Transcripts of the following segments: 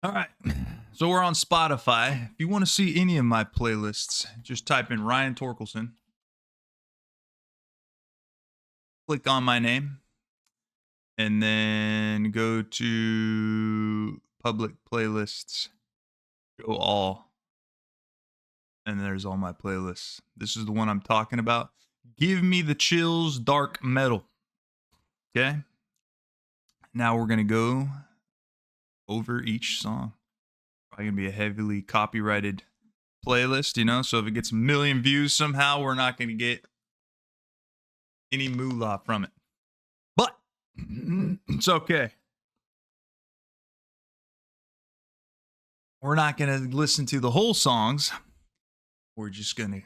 All right. So we're on Spotify. If you want to see any of my playlists, just type in Ryan Torkelson. Click on my name. And then go to public playlists. Go all. And there's all my playlists. This is the one I'm talking about. Give Me the Chills Dark Metal. Okay. Now we're going to go over each song. Probably going to be a heavily copyrighted playlist, you know? So if it gets 1 million views somehow, we're not going to get any moolah from it. But it's okay. We're not going to listen to the whole songs. We're just going to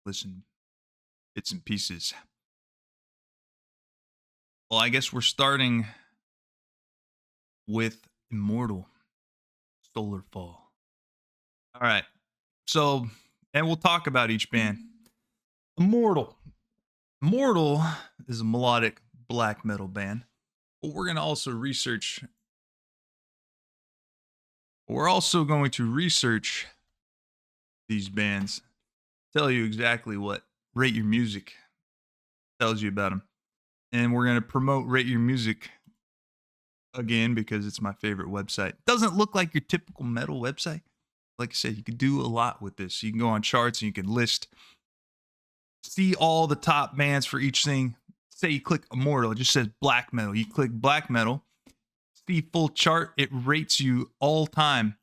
listen bits and pieces. Well, I guess we're starting with Immortal, Solarfall. All right. So, and we'll talk about each band. Immortal. Immortal is a melodic black metal band. But we're going to also research. We're also going to research these bands. Tell you exactly what Rate Your Music tells you about them. And we're going to promote Rate Your Music again because it's my favorite website. Doesn't look like your typical metal website. Like I said, you could do a lot with this. You can go on charts and you can list, see all the top bands for each thing. Say you click Immortal, it just says black metal. You click black metal, see full chart, it rates you all time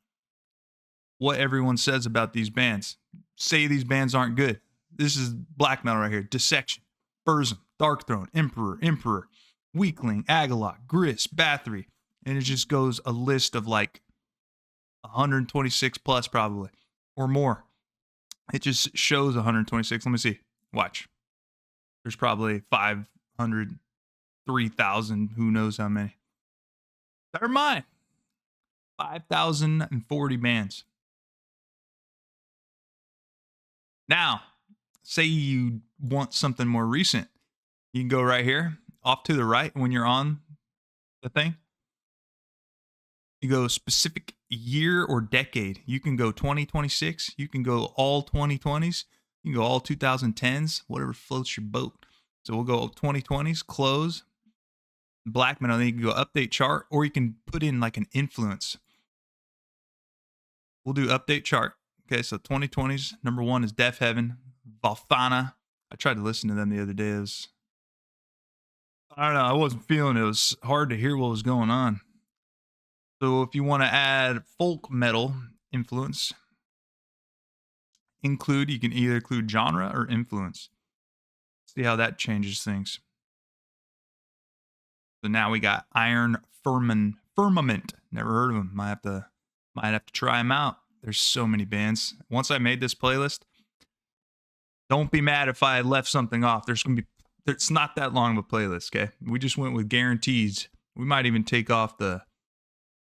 what everyone says about these bands. Say these bands aren't good. This is black metal right here. Dissection, Burzum, Darkthrone, Emperor, Weakling, Agalloch, Gris, Bathory. And it just goes a list of like 126 plus probably or more. It just shows 126. Let me see. Watch. There's probably 500, 3,000. Who knows how many. Never mind. 5,040 bands. Now, say you want something more recent. You can go right here, off to the right when you're on the thing. You go specific year or decade. You can go 2026. You can go all 2020s. You can go all 2010s, whatever floats your boat. So we'll go 2020s, close, black metal. Then you can go update chart, or you can put in like an influence. We'll do update chart. Okay, so 2020s, number 1 is Death Heaven, Valthana. I tried to listen to them the other day. I don't know, I wasn't feeling it. It was hard to hear what was going on. So if you want to add folk metal influence, you can either include genre or influence. See how that changes things. So now we got Iron Firmament. Never heard of them. Might have to try them out. There's so many bands. Once I made this playlist, don't be mad if I left something off. It's not that long of a playlist, okay? We just went with guarantees. We might even take off the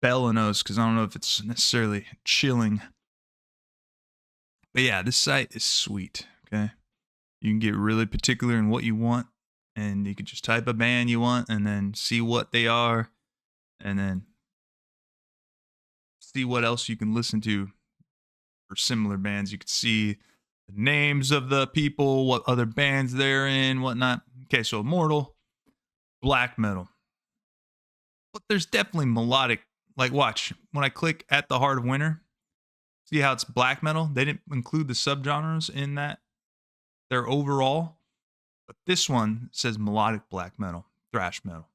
Bellanos because I don't know if it's necessarily chilling. But yeah, this site is sweet, okay? You can get really particular in what you want, and you can just type a band you want and then see what they are, and then see what else you can listen to for similar bands. You can see the names of the people, what other bands they're in, whatnot. Okay, so Immortal, black metal. But there's definitely melodic. Like, watch. When I click At the Heart of Winter, see how it's black metal? They didn't include the subgenres in that. They're overall. But this one says melodic black metal, thrash metal.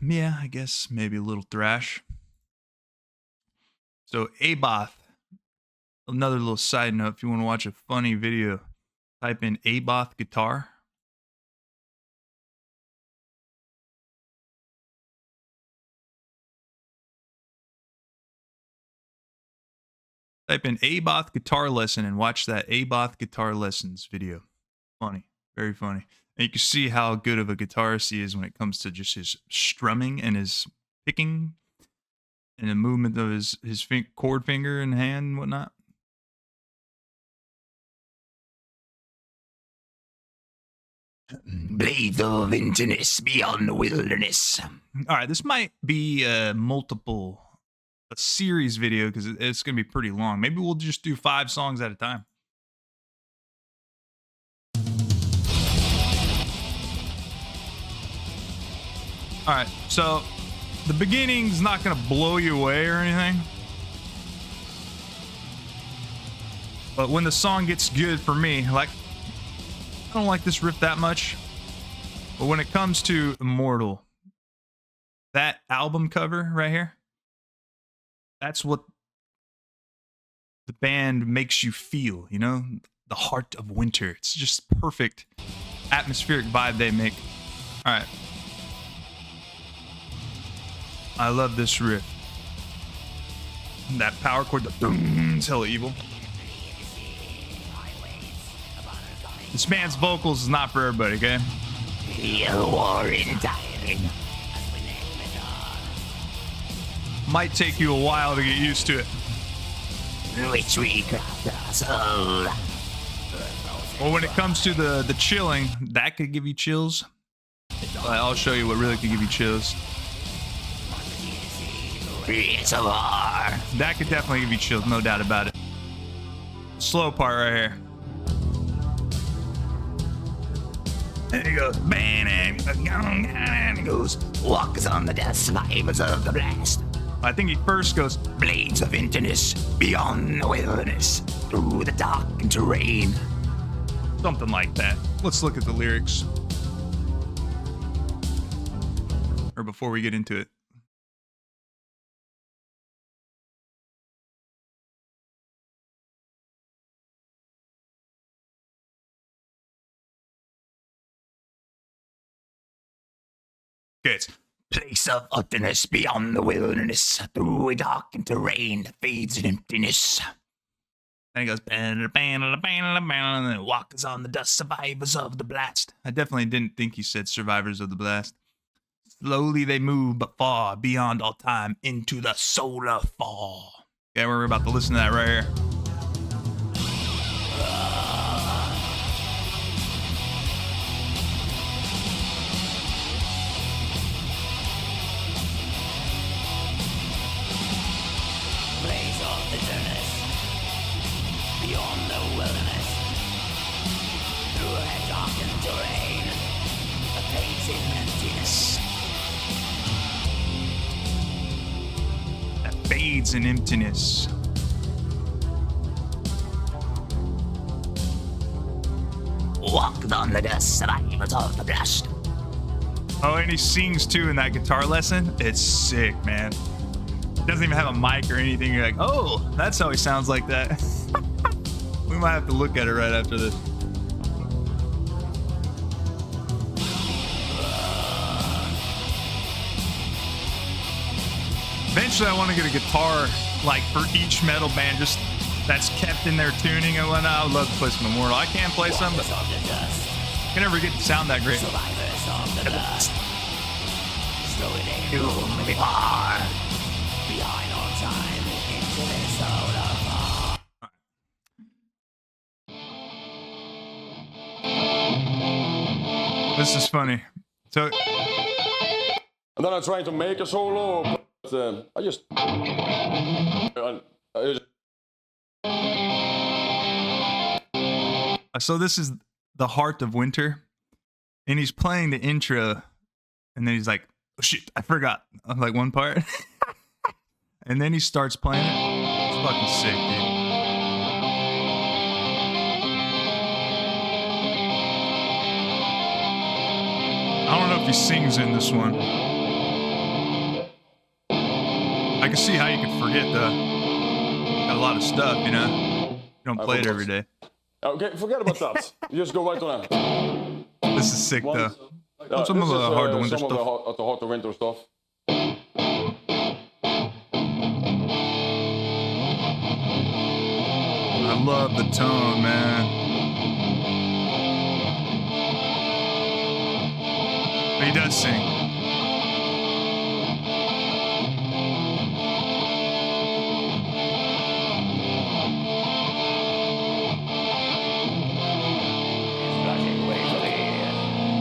Yeah, I guess maybe a little thrash. So Abbath, another little side note, if you want to watch a funny video, type in Abbath guitar. Type in Abbath guitar lesson and watch that Abbath guitar lessons video. Funny, very funny. And you can see how good of a guitarist he is when it comes to just his strumming and his picking and the movement of his chord finger and hand and whatnot. Blades of emptiness beyond the wilderness. All right, this might be multiple a series video because it's going to be pretty long. Maybe we'll just do 5 songs at a time. All right, so the beginning's not going to blow you away or anything. But when the song gets good for me, like, I don't like this riff that much. But when it comes to Immortal, that album cover right here, that's what the band makes you feel, you know? The heart of winter. It's just perfect atmospheric vibe they make. All right. I love this riff. That power chord, the boom, it's hella evil. This band's vocals is not for everybody, okay? Might take you a while to get used to it. Well, when it comes to the chilling, that could give you chills. I'll show you what really could give you chills. That could definitely give you chills, no doubt about it. Slow part right here. And he goes, bang, and he goes, walks on the death survivors of the blast. I think he first goes, blades of winterness, beyond the wilderness, through the dark terrain. Something like that. Let's look at the lyrics. Or before we get into it. Okay, it's place of utterness beyond the wilderness, through a darkened terrain that fades in emptiness. Then he goes, and then walks on the dust, survivors of the blast. I definitely didn't think he said survivors of the blast. Slowly they move, but far beyond all time, into the Solarfall. Okay, we're about to listen to that right here. Beyond the wilderness, through a darkened terrain, that fades in emptiness. That fades in emptiness. Walked on the dust, survivors of the blast. Oh, and he sings too in that guitar lesson. It's sick, man. He doesn't even have a mic or anything. You're like, oh, that's how he sounds like that. We might have to look at it right after this. Eventually, I want to get a guitar, like, for each metal band, just that's kept in their tuning and whatnot. I would love to play some Immortal. I can play some, but I can never get to sound that great. Behind our time into this Solarfall. This is funny. So, and then I'm trying to make a solo, but I just so this is the heart of winter, and he's playing the intro, and then he's like, oh, shit, I forgot, like one part, and then he starts playing it. It's fucking sick, dude. I don't know if he sings in this one. I can see how you could forget got a lot of stuff, you know? You don't play it every day. Okay, forget about that. You just go right on that. This is sick, though. Some of the heart of winter stuff. Some of the heart of winter stuff. I love the tone, man. But he does sing.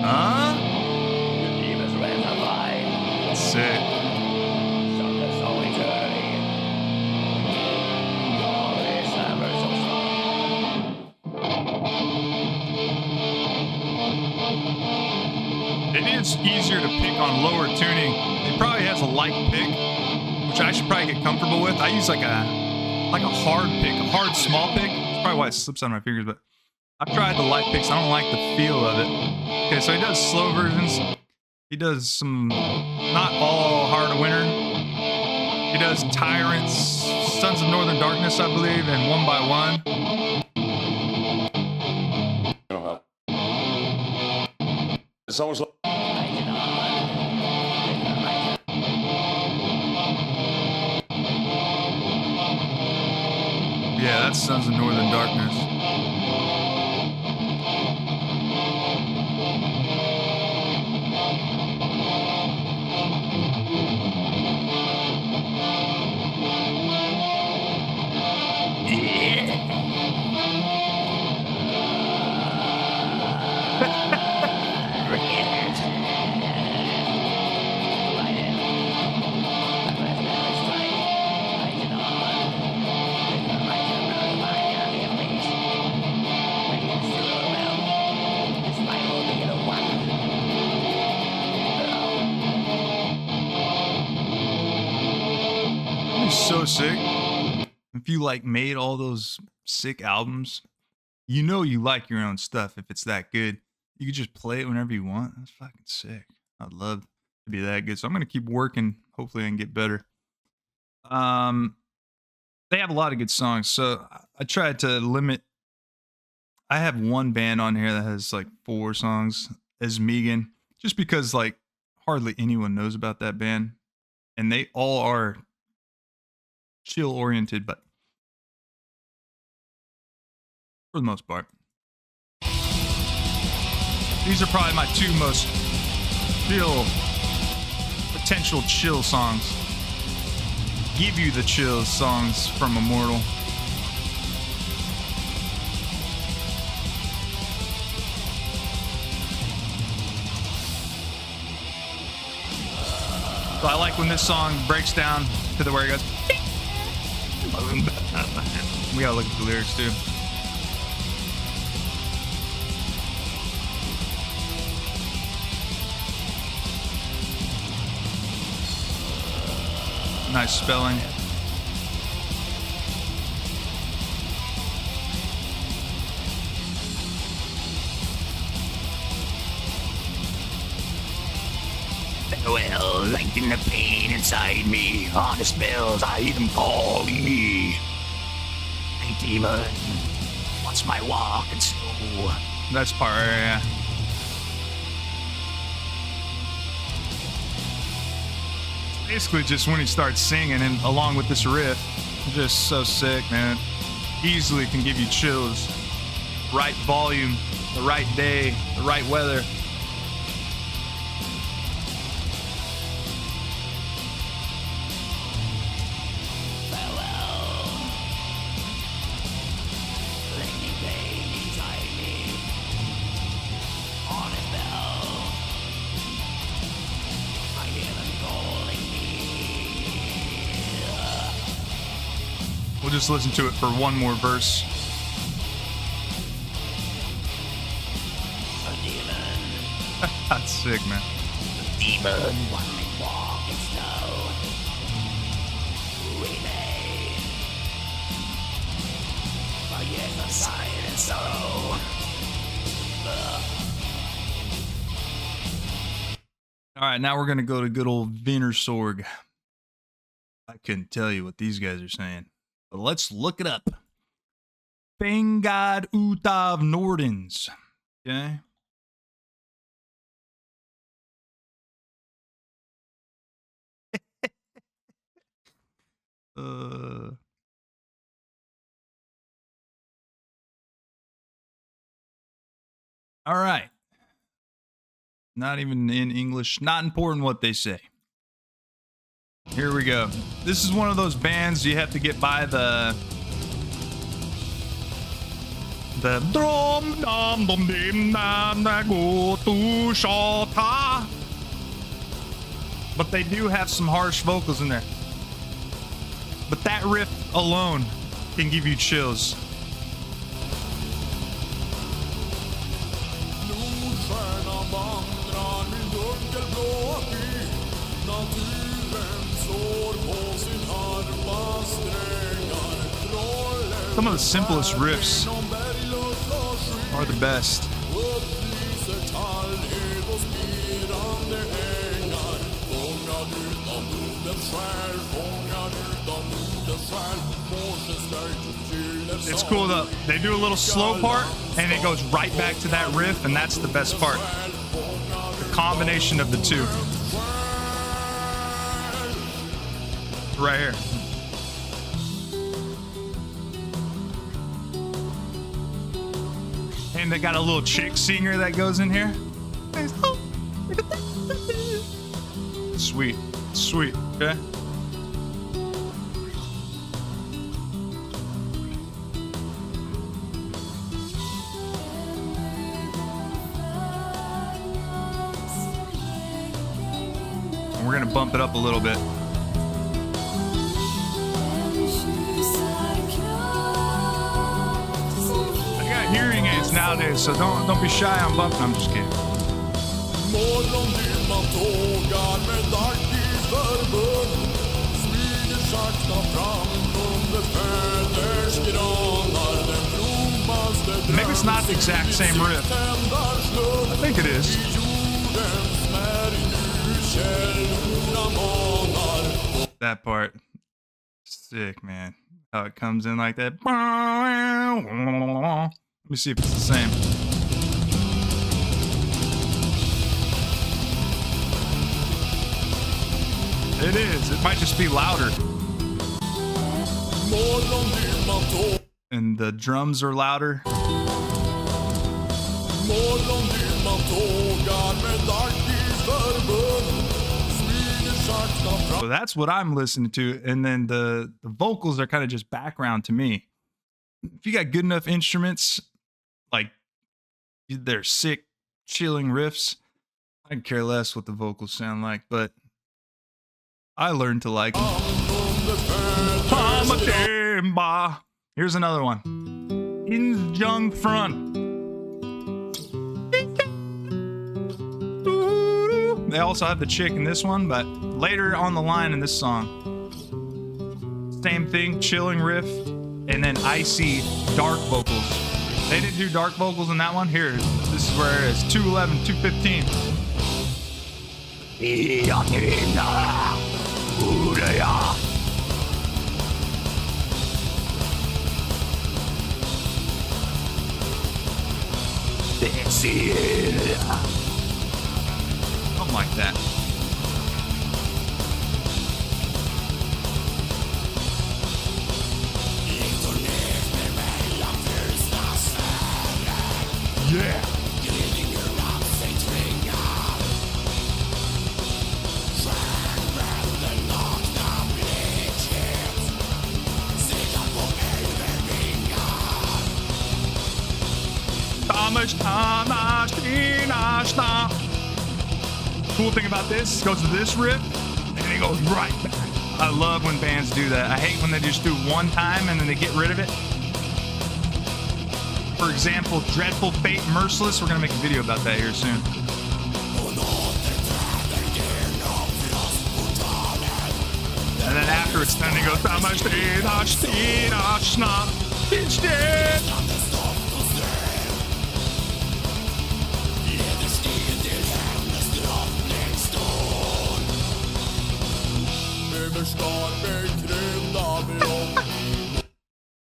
Huh? Sick. it's easier to pick on lower tuning, it probably has a light pick, which I should probably get comfortable with. I use like a hard pick, a hard small pick. That's probably why it slips on my fingers, but I've tried the light picks. I don't like the feel of it. Okay, so he does slow versions. He does some, not all Heart of Winter. He does Tyrants, Sons of Northern Darkness, I believe, and One by One. It's almost like Yeah, that's Sons of Northern Darkness. So sick. If you like made all those sick albums, you know you like your own stuff. If it's that good, you can just play it whenever you want. That's fucking sick. I'd love to be that good. So I'm gonna keep working. Hopefully I can get better. They have a lot of good songs. So I tried to limit. I have one band on here that has like 4 songs as Megan, just because like hardly anyone knows about that band, and they all are chill oriented, but for the most part, these are probably my 2 most potential chill songs. Give you the chills songs from Immortal. So I like when this song breaks down to the where it goes. We gotta look at the lyrics too. Nice spelling. Farewell, lengthen the pain inside me. On the spells, I hear them calling me. Hey, demon, what's my walk and slow? That's Pyre, yeah. Basically, just when he starts singing and along with this riff, just so sick, man. Easily can give you chills. Right volume, the right day, the right weather. We'll just listen to it for one more verse. That's sick, man. Demon, one may walk in snow. Remain. For years of silent sorrow. All right, now we're gonna go to good old Vintersorg. I couldn't tell you what these guys are saying, but let's look it up. Fangad Utav Nordens. Okay. All right. Not even in English. Not important what they say. Here we go. This is one of those bands you have to get by the drum dum dum dim dum da go to shota. But they do have some harsh vocals in there. But that riff alone can give you chills. Some of the simplest riffs are the best. It's cool though. They do a little slow part and it goes right back to that riff, and that's the best part. The combination of the two. Right here. And they got a little chick singer that goes in here. Sweet. Sweet. Okay. And we're gonna bump it up a little bit. Hearing aids nowadays, so don't be shy on bumping. I'm just kidding. Maybe it's not the exact same riff. I think it is. That part, sick, man. How it comes in like that. Let me see if it's the same. It is. It might just be louder. And the drums are louder. So that's what I'm listening to. And then the vocals are kind of just background to me. If you got good enough instruments, like they're sick, chilling riffs, I can care less what the vocals sound like, but I learned to like them. Here's another one. Isjungfrun. They also have the chick in this one, but later on the line in this song, same thing, chilling riff, and then icy dark vocals. They didn't do dark vocals in that one. Here, this is where it is. 211, 215. Something like that. Yeah. Cool thing about this, it goes to this riff, and it goes right back. I love when bands do that. I hate when they just do one time and then they get rid of it. For example, Dreadful Fate, Merciless. We're going to make a video about that here soon. And then after it's done, it goes, it's dead.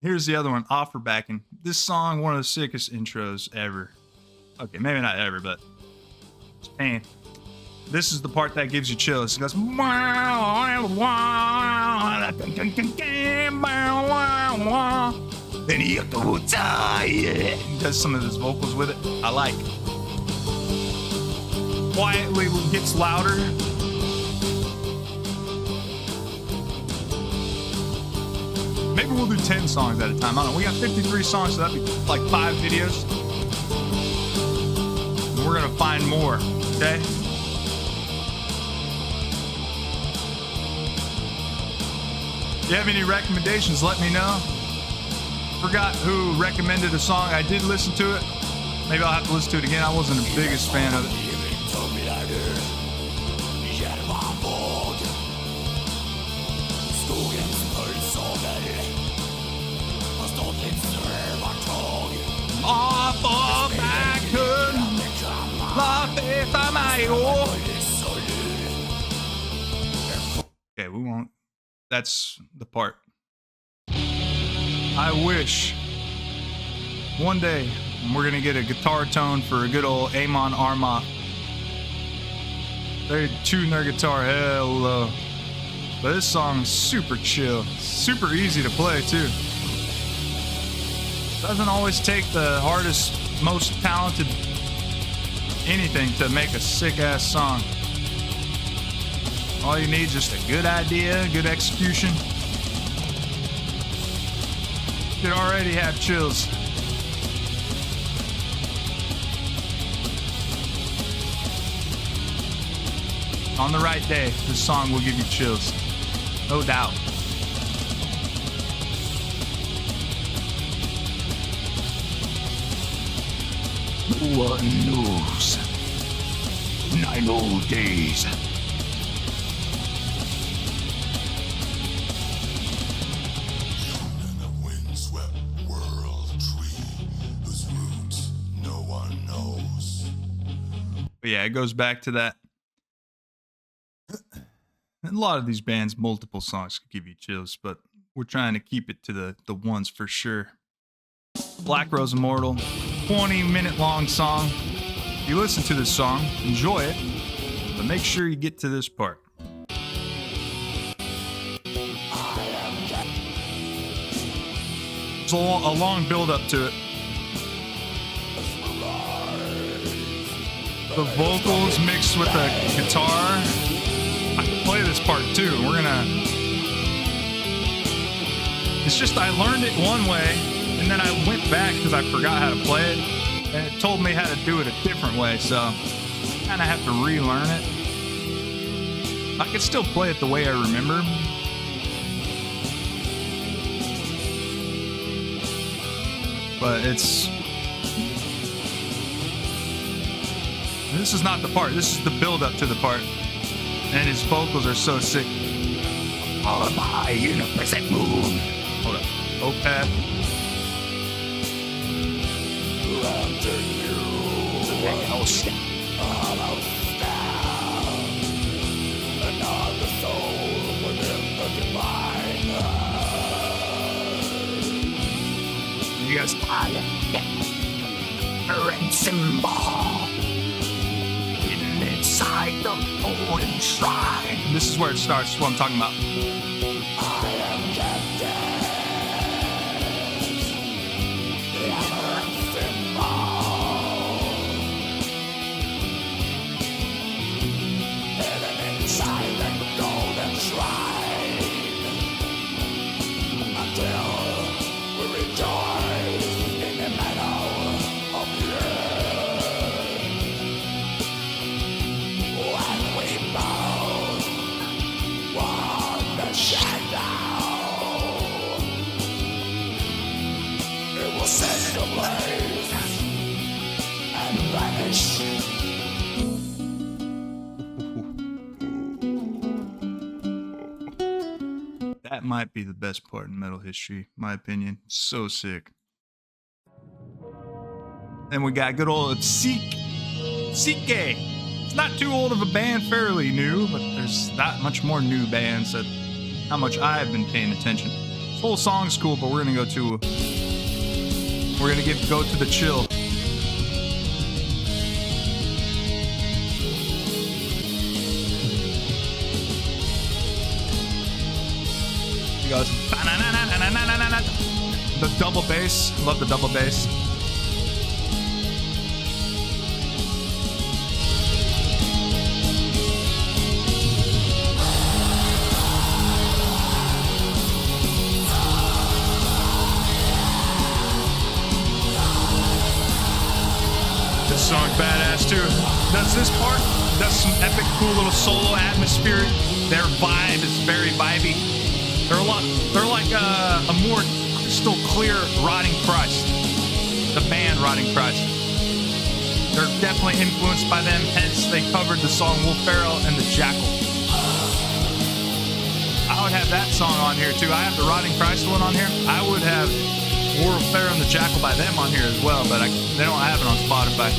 Here's the other one, Offerbacken. This song, one of the sickest intros ever. Okay, maybe not ever, but it's pain. This is the part that gives you chills. It goes, then he does some of his vocals with it. I like. Quietly gets louder. Maybe we'll do 10 songs at a time. I don't know. We got 53 songs, so that'd be like 5 videos. And we're going to find more, okay? If you have any recommendations, let me know. Forgot who recommended a song. I did listen to it. Maybe I'll have to listen to it again. I wasn't the biggest fan of it. Okay, we won't. That's the part. I wish one day we're gonna get a guitar tone for a good old Amon Arma. They tune their guitar hell low. But this song is super chill, super easy to play too. Doesn't always take the hardest, most talented anything to make a sick ass song. All you need is just a good idea, good execution. You could already have chills. On the right day, this song will give you chills. No doubt. No one knows. 9 old days. In a windswept world tree whose roots no one knows. But yeah, it goes back to that. A lot of these bands, multiple songs could give you chills, but we're trying to keep it to the ones for sure. Black Rose Immortal, 20-minute long song. If you listen to this song, enjoy it, but make sure you get to this part. It's a long build up to it. The vocals mixed with the guitar. I can play this part too. It's just I learned it one way, and then I went back because I forgot how to play it, and it told me how to do it a different way, so I kind of have to relearn it. I can still play it the way I remember. But this is not the part. This is the build up to the part. And his vocals are so sick. All of my unipresent moon. Hold up. Opeth. You guys fire. Red symbol. Hidden inside the golden shrine. This is where it starts. This is what I'm talking about. I am captain. The Amarth symbol. Hidden inside the golden shrine. Until we rejoice in the meadow of the earth. When we bow on the shadow, it will set ablaze and vanish. That might be the best part in metal history, in my opinion. So sick. Then we got good old Obsequiae. It's not too old of a band, fairly new, but there's not much more new bands that how much I've been paying attention. This whole song's cool, but we're gonna go to the chill. He goes the double bass. Love the double bass. This song's badass too. Does this part? Does some epic, cool little solo atmosphere. Their vibe is very vibey. They're like a more crystal clear Rotting Christ. The band Rotting Christ. They're definitely influenced by them, hence they covered the song Wolf Pharaoh and the Jackal. I would have that song on here too. I have the Rotting Christ one on here. I would have Wolf Pharaoh and the Jackal by them on here as well, but they don't have it on Spotify.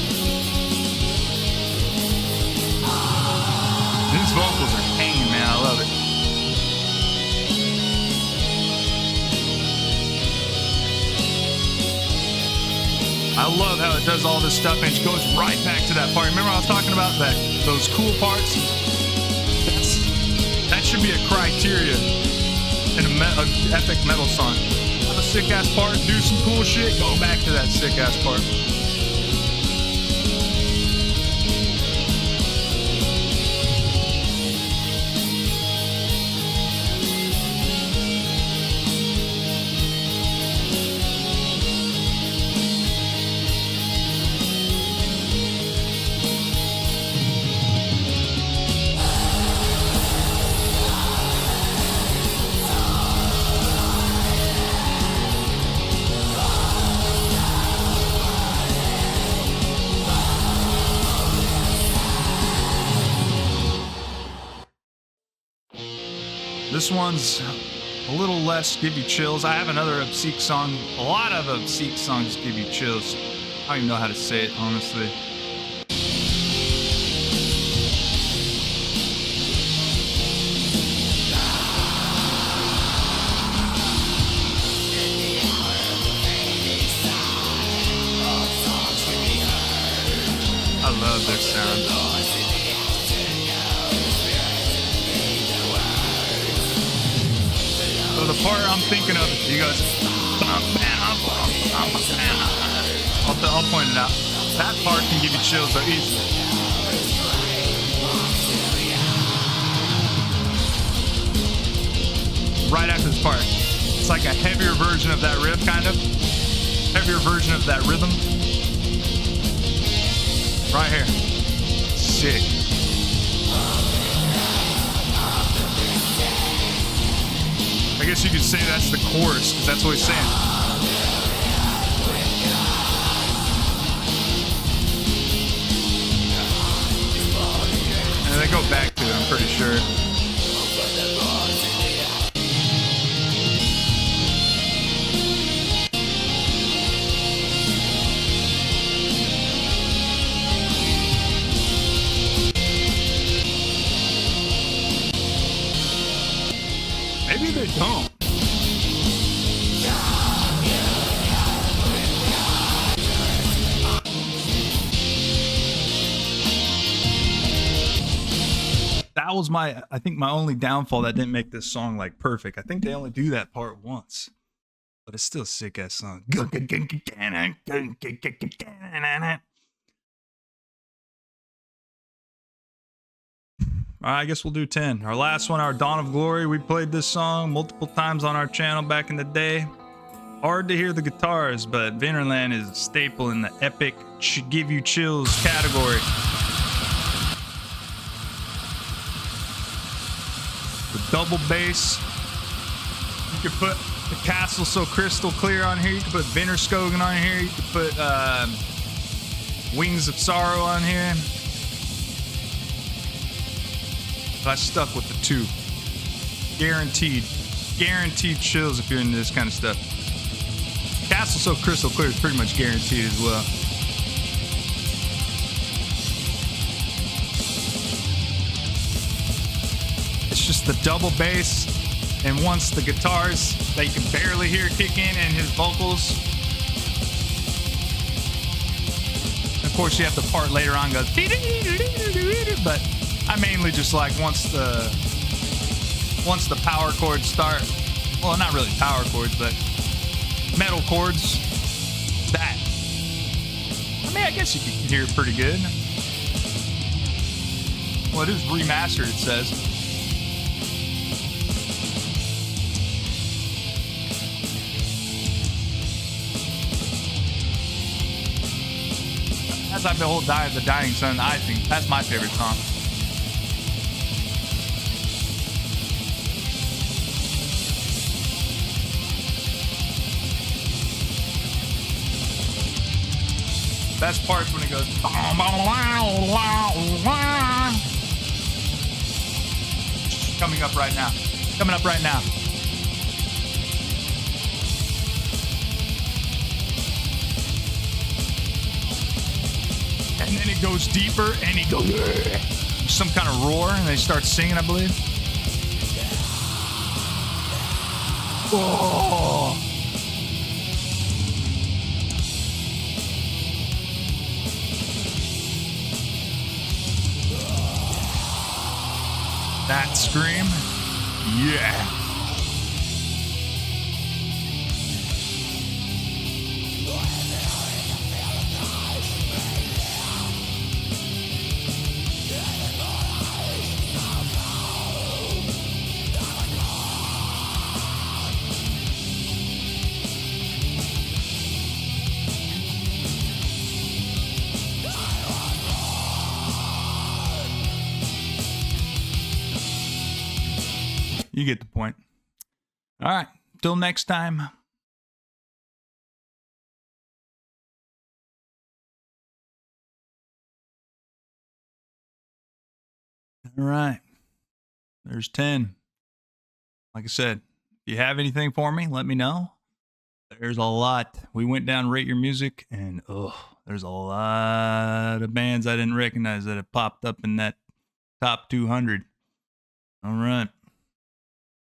I love how it does all this stuff and it goes right back to that part. Remember I was talking about that, those cool parts? That should be a criteria in a epic metal song. Have a sick ass part, do some cool shit, go back to that sick ass part. This one's a little less give you chills. I have another Obsequiae song. A lot of Obsequiae songs give you chills. I don't even know how to say it, honestly. I love their sound. So the part I'm thinking of, you guys, I'll point it out. That part can give you chills so easily. Right after this part, it's like a heavier version of that riff, kind of. Heavier version of that rhythm. Right here. Sick. I guess you could say that's the chorus, because that's what he's saying. And they go back to it, I'm pretty sure. Maybe they don't. That was I think my only downfall that didn't make this song like perfect. I think they only do that part once. But it's still a sick ass song. All right, I guess we'll do 10. Our last one, our Dawn of Glory. We played this song multiple times on our channel back in the day. Hard to hear the guitars, but Vinterland is a staple in the epic give you chills category. The double bass. You could put the Castle So Crystal Clear on here. You could put Vintersorg on here. You could put Wings of Sorrow on here. But I stuck with the two. Guaranteed chills if you're into this kind of stuff. Castle So Crystal Clear is pretty much guaranteed as well. It's just the double bass, and once the guitars that you can barely hear kick in and his vocals. Of course, you have the part later on goes, but I mainly just like once the power chords start, well, not really power chords, but metal chords, that. I mean, I guess you can hear it pretty good. Well, it is remastered, it says. As I Behold the Dying Sun, I think that's my favorite song. Best part's when it goes. Coming up right now. Coming up right now. And then it goes deeper, and he goes some kind of roar, and they start singing, I believe. Oh. That scream. Yeah. You get the point. All right. Till next time. All right. There's 10. Like I said, if you have anything for me, let me know. There's a lot. We went down Rate Your Music, and there's a lot of bands I didn't recognize that have popped up in that top 200. All right.